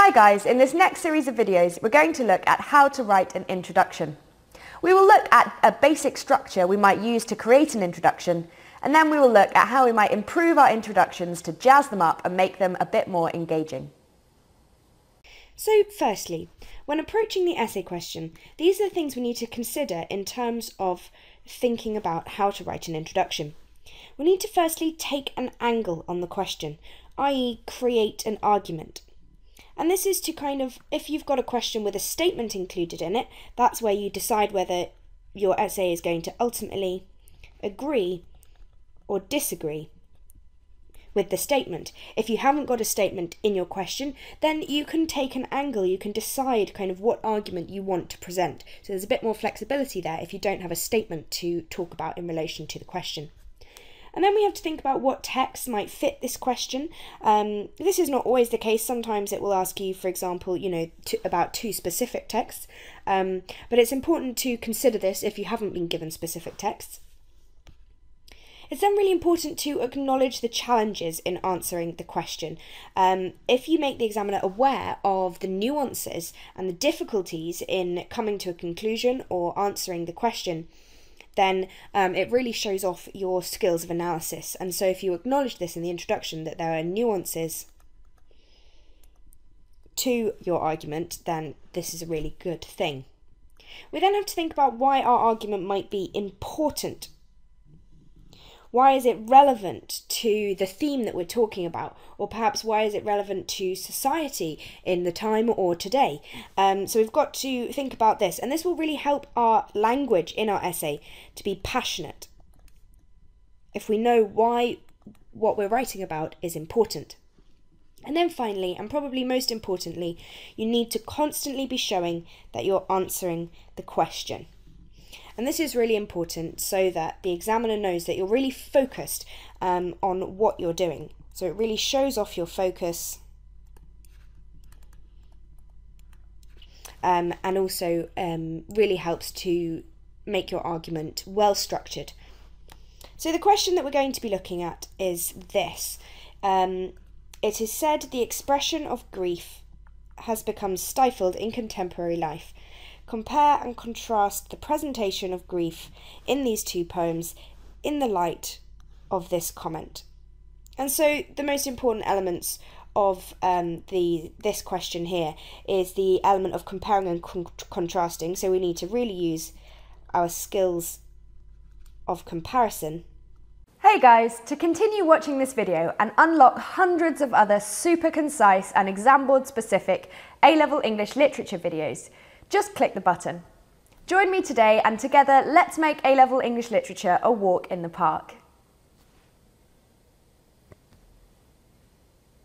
Hi guys, in this next series of videos we're going to look at how to write an introduction. We will look at a basic structure we might use to create an introduction, and then we will look at how we might improve our introductions to jazz them up and make them a bit more engaging. So firstly, when approaching the essay question, these are the things we need to consider in terms of thinking about how to write an introduction. We need to firstly take an angle on the question, i.e. create an argument. And this is to if you've got a question with a statement included in it, that's where you decide whether your essay is going to ultimately agree or disagree with the statement. If you haven't got a statement in your question, then you can take an angle, you can decide what argument you want to present. So there's a bit more flexibility there if you don't have a statement to talk about in relation to the question. And then we have to think about what text might fit this question. This is not always the case. Sometimes it will ask you, for example, about two specific texts. But it's important to consider this if you haven't been given specific texts. It's then really important to acknowledge the challenges in answering the question. If you make the examiner aware of the nuances and the difficulties in coming to a conclusion or answering the question, then it really shows off your skills of analysis. And so if you acknowledge this in the introduction, that there are nuances to your argument, then this is a really good thing. We then have to think about why our argument might be important. Why is it relevant to the theme that we're talking about? Or perhaps why is it relevant to society in the time or today? So we've got to think about this, and this will really help our language in our essay to be passionate, if we know why what we're writing about is important. And then finally, and probably most importantly, you need to constantly be showing that you're answering the question. And this is really important so that the examiner knows that you're really focused on what you're doing. So it really shows off your focus and also really helps to make your argument well structured. So the question that we're going to be looking at is this. It is said the expression of grief has become stifled in contemporary life. Compare and contrast the presentation of grief in these two poems in the light of this comment. And so the most important elements of this question here is the element of comparing and contrasting. So we need to really use our skills of comparison. Hey guys, to continue watching this video and unlock hundreds of other super concise and exam board specific A-level English literature videos, just click the button. Join me today and together let's make A-level English literature a walk in the park.